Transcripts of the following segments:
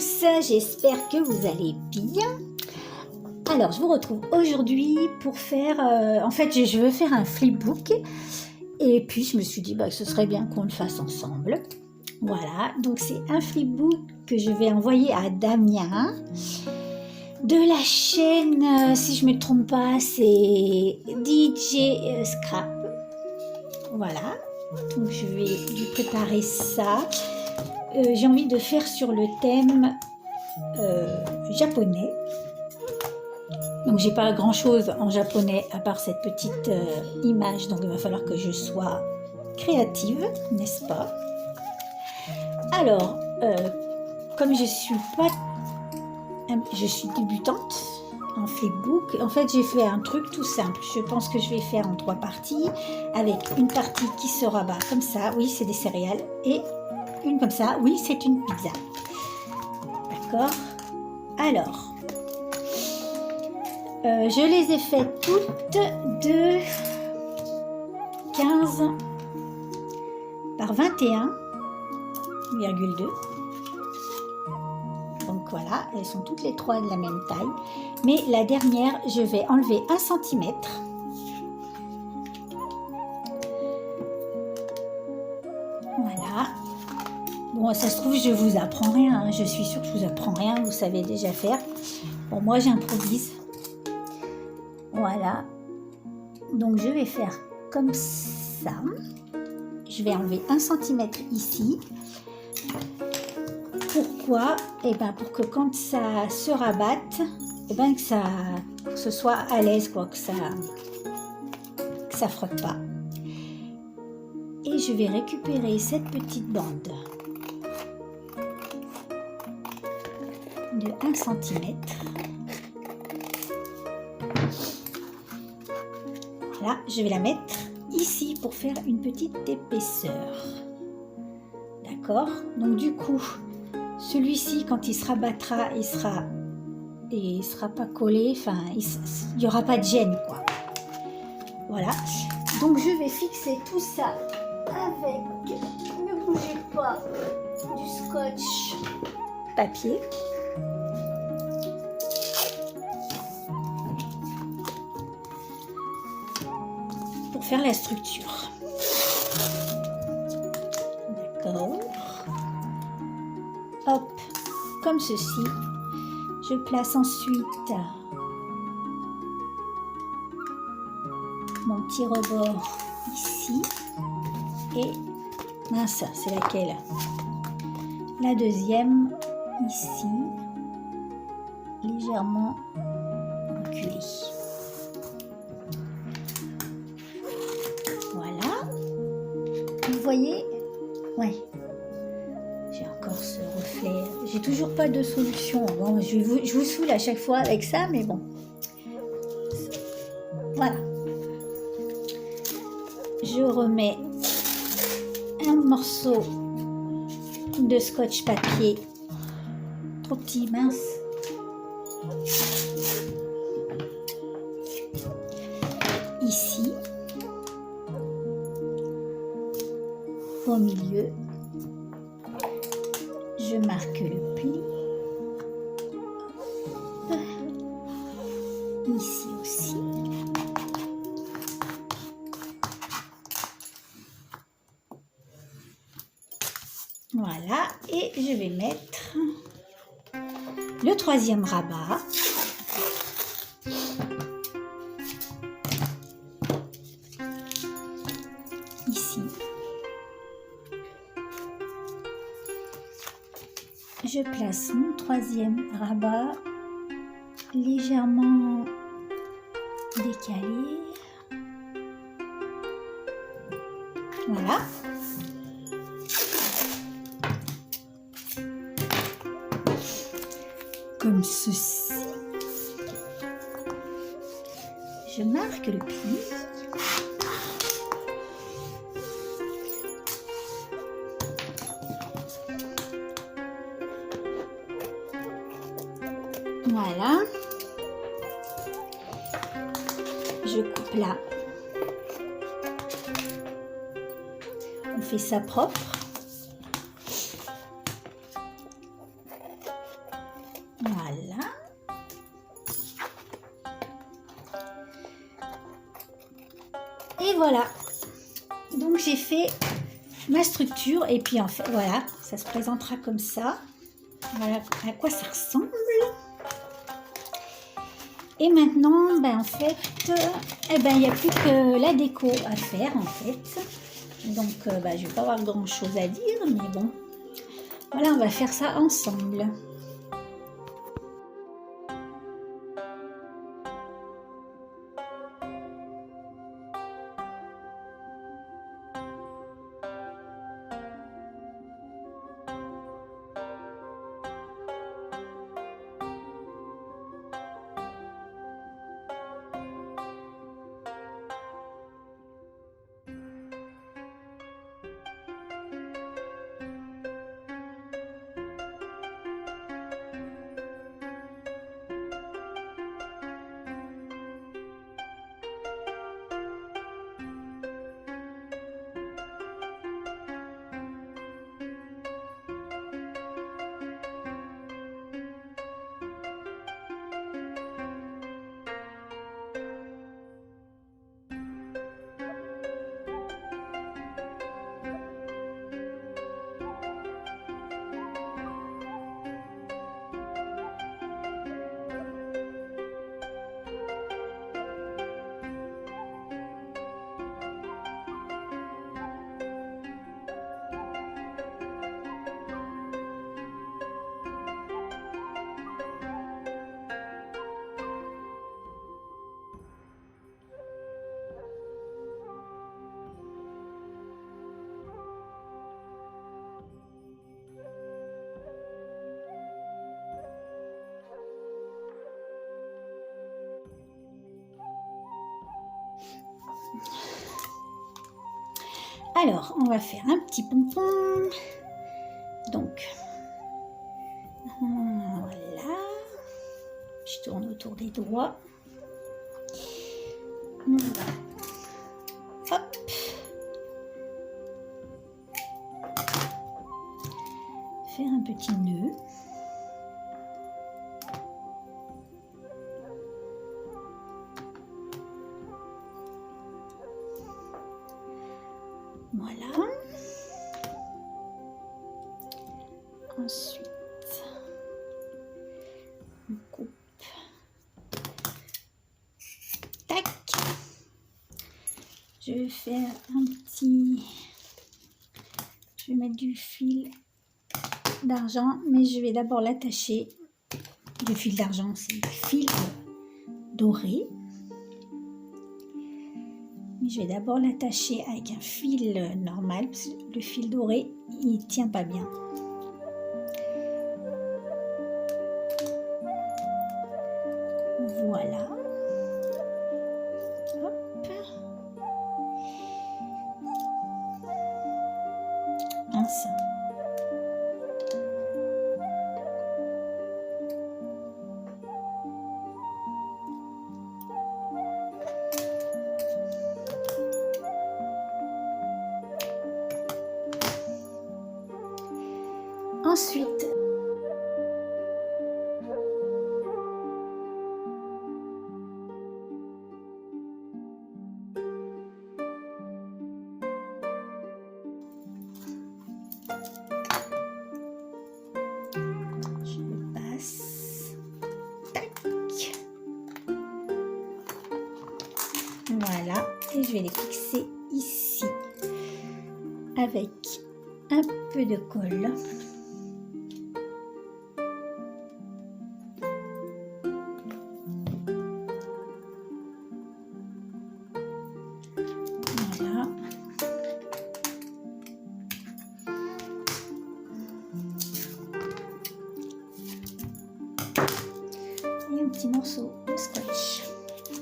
tous, j'espère que vous allez bien. Alors, je vous retrouve aujourd'hui pour faire... en fait, je veux faire un flipbook. Et puis, je me suis dit que ce serait bien qu'on le fasse ensemble. Voilà, donc c'est un flipbook que je vais envoyer à Damien. De la chaîne, si je ne me trompe pas, c'est DJ Scrap. Voilà, donc je vais lui préparer ça. J'ai envie de faire sur le thème japonais. Donc j'ai pas grand chose en japonais à part cette petite image, donc il va falloir que je sois créative, n'est-ce pas? Alors, comme je suis débutante en flipbook, en fait j'ai fait un truc tout simple. Je pense que je vais faire en 3 parties, avec une partie qui se rabat comme ça, oui c'est des céréales, et une comme ça, oui c'est une pizza. D'accord? Alors, je les ai faites toutes de 15 par 21,2. Donc voilà, elles sont toutes les 3 de la même taille. Mais la dernière, je vais enlever 1 cm. Voilà. Bon, ça se trouve, je vous apprends rien. Hein. Je suis sûre que je vous apprends rien. Vous savez déjà faire. Bon, moi, j'improvise. Voilà. Donc, je vais faire comme ça. Je vais enlever 1 cm ici. Pourquoi? Eh bien, pour que quand ça se rabatte, eh bien, que ce soit à l'aise, quoi, que ça frotte pas. Et je vais récupérer cette petite bande de 1 cm. Voilà, je vais la mettre ici pour faire une petite épaisseur. D'accord? Donc du coup, celui-ci, quand il se rabattra, il sera pas collé, enfin, il n'y aura pas de gêne, quoi. Voilà. Donc je vais fixer tout ça avec, ne bougez pas, du scotch papier. Pour faire la structure. D'accord. Hop, comme ceci. Je place ensuite mon petit rebord ici. Et mince, c'est laquelle? La deuxième ici, légèrement reculée. Voilà. Vous voyez? Ouais. J'ai encore ce reflet. J'ai toujours pas de solution. Bon, je vous saoule à chaque fois avec ça, mais bon. Voilà. Je remets un morceau de scotch papier. Trop petit, mince. Ici. Au milieu. Je marque le pli. Ici aussi. Voilà, et je vais mettre le 3e rabat. Ici. Je place mon 3e rabat légèrement décalé. Voilà. Comme ceci. Je marque le pli. Voilà. Je coupe là. On fait ça propre. voilà, donc j'ai fait ma structure et puis en fait voilà, ça se présentera comme ça. Voilà à quoi ça ressemble. Et maintenant, ben en fait, il n'y a plus que la déco à faire en fait. Donc je ne vais pas avoir grand chose à dire, mais bon, voilà, on va faire ça ensemble. Alors, on va faire un petit pompon. Donc, voilà. Je tourne autour des doigts. On va, hop. Faire un petit nœud. Voilà. Ensuite, on coupe. Tac. Je vais faire un petit... Je vais mettre du fil d'argent, mais je vais d'abord l'attacher. Du fil d'argent, c'est du fil doré. Je vais d'abord l'attacher avec un fil normal, parce que le fil doré, il ne tient pas bien. Voilà. Hop. Mince. Ensuite, je le passe. Tac. Voilà, et je vais les fixer ici avec un peu de colle. Voilà. Et un petit morceau de scotch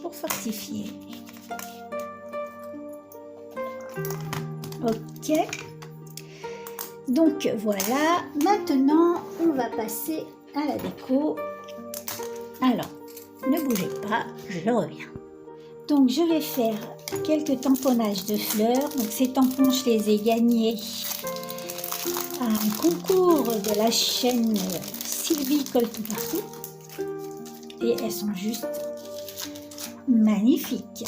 pour fortifier. Ok. Donc voilà, maintenant on va passer à la déco. Alors, ne bougez pas, je reviens. Donc je vais faire quelques tamponnages de fleurs. Donc ces tampons, je les ai gagnés à un concours de la chaîne Sylvie Colle Tout Partout. Et elles sont juste magnifiques.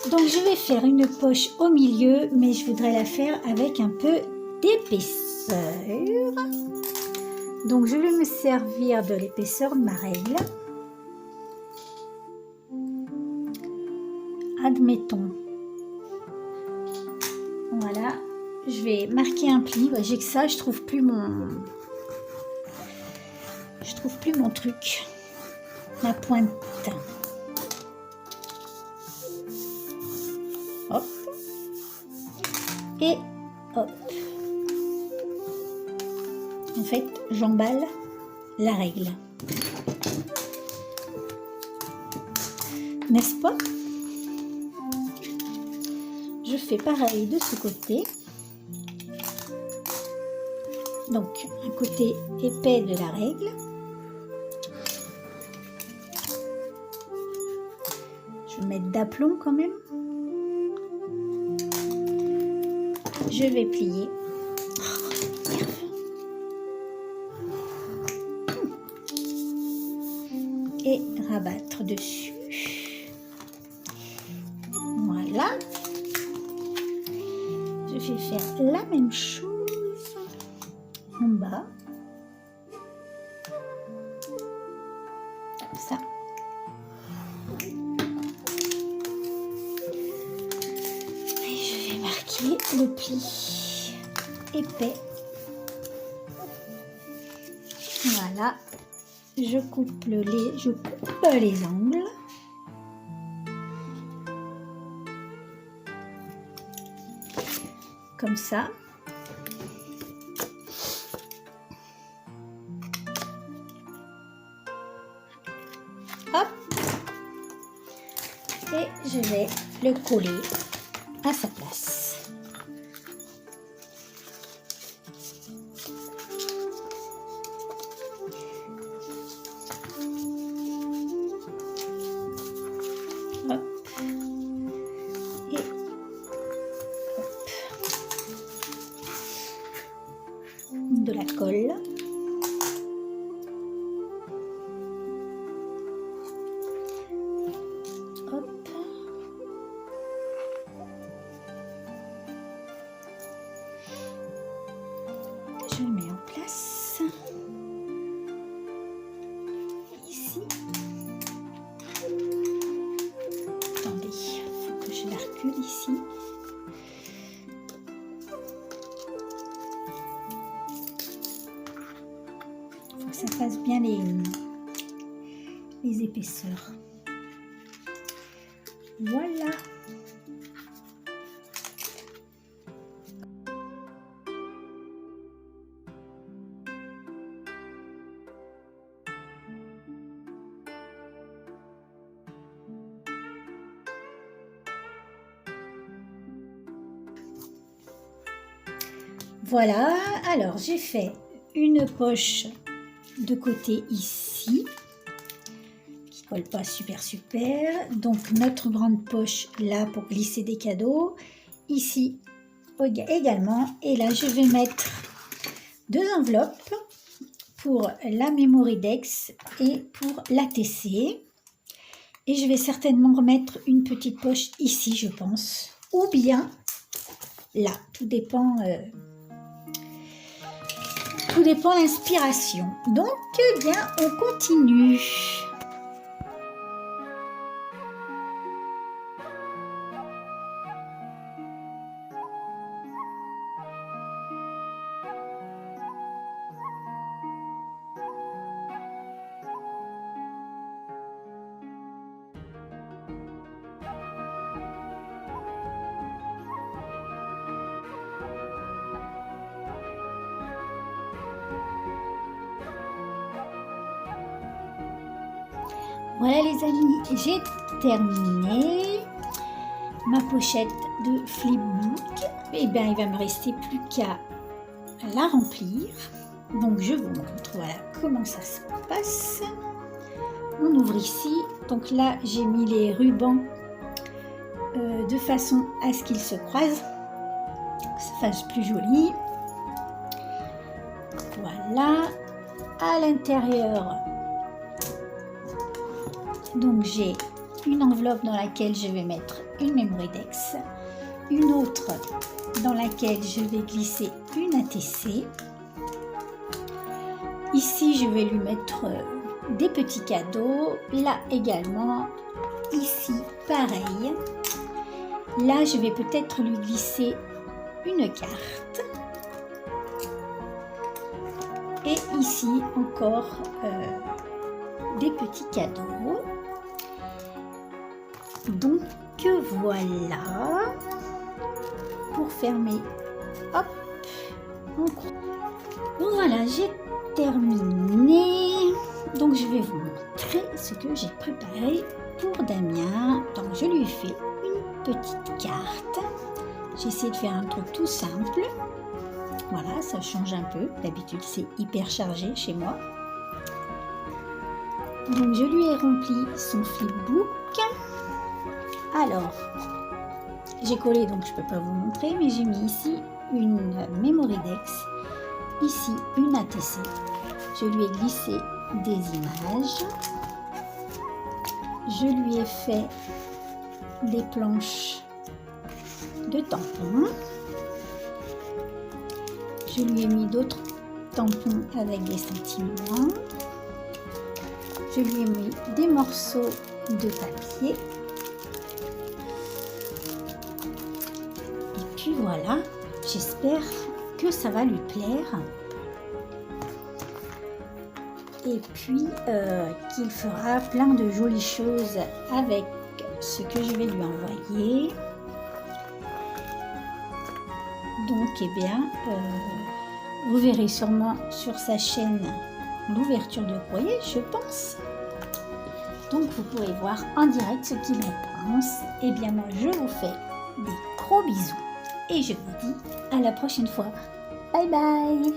Donc je vais faire une poche au milieu, mais je voudrais la faire avec un peu d'épaisseur. Donc je vais me servir de l'épaisseur de ma règle. Admettons. Voilà, je vais marquer un pli. J'ai que ça, je trouve plus mon truc, la pointe. Hop. Et hop. En fait, j'emballe la règle. N'est-ce pas? Je fais pareil de ce côté. Donc, un côté épais de la règle. Je vais mettre d'aplomb quand même. Je vais plier. Et rabattre dessus. Voilà. Je vais faire la même chose en bas. Comme ça. Et je vais marquer le pli épais. Voilà. Je coupe les angles. Comme ça. Hop. Et je vais le coller à sa place. Hop. Et hop. De la colle. Hop. Je le mets en place. Ici. Attendez, il faut que je la recule ici. Il faut que ça fasse bien les épaisseurs. Voilà. Voilà, alors j'ai fait une poche de côté ici, qui colle pas super. Donc notre grande poche là pour glisser des cadeaux, ici également. Et là je vais mettre 2 enveloppes pour la Mémoridex et pour l'ATC. Et je vais certainement remettre une petite poche ici, je pense, ou bien là, tout dépend l'inspiration. Donc, eh bien, on continue. Voilà les amis, j'ai terminé ma pochette de flipbook. Et bien il va me rester plus qu'à la remplir. Donc je vous montre voilà comment ça se passe. On ouvre ici. Donc là j'ai mis les rubans de façon à ce qu'ils se croisent, que ça fasse plus joli. Voilà. À l'intérieur, donc j'ai une enveloppe dans laquelle je vais mettre une Memorydex, une autre dans laquelle je vais glisser une ATC. Ici, je vais lui mettre des petits cadeaux. Là également, ici, pareil. Là, je vais peut-être lui glisser une carte. Et ici, encore des petits cadeaux. Donc, voilà. Pour fermer, hop, donc voilà, j'ai terminé. Donc je vais vous montrer ce que j'ai préparé pour Damien. Donc je lui ai fait une petite carte. J'ai essayé de faire un truc tout simple. Voilà, ça change un peu. D'habitude c'est hyper chargé chez moi. Donc je lui ai rempli son flipbook. Alors, j'ai collé, donc je ne peux pas vous montrer, mais j'ai mis ici une Memorydex, ici une ATC. Je lui ai glissé des images. Je lui ai fait des planches de tampons. Je lui ai mis d'autres tampons avec des sentiments. Je lui ai mis des morceaux de papier. Puis voilà, j'espère que ça va lui plaire. Et puis qu'il fera plein de jolies choses avec ce que je vais lui envoyer. Donc, eh bien, vous verrez sûrement sur sa chaîne l'ouverture de courrier, je pense. Donc, vous pourrez voir en direct ce qu'il en pense. Eh bien, moi, je vous fais des gros bisous. Et je vous dis à la prochaine fois. Bye bye!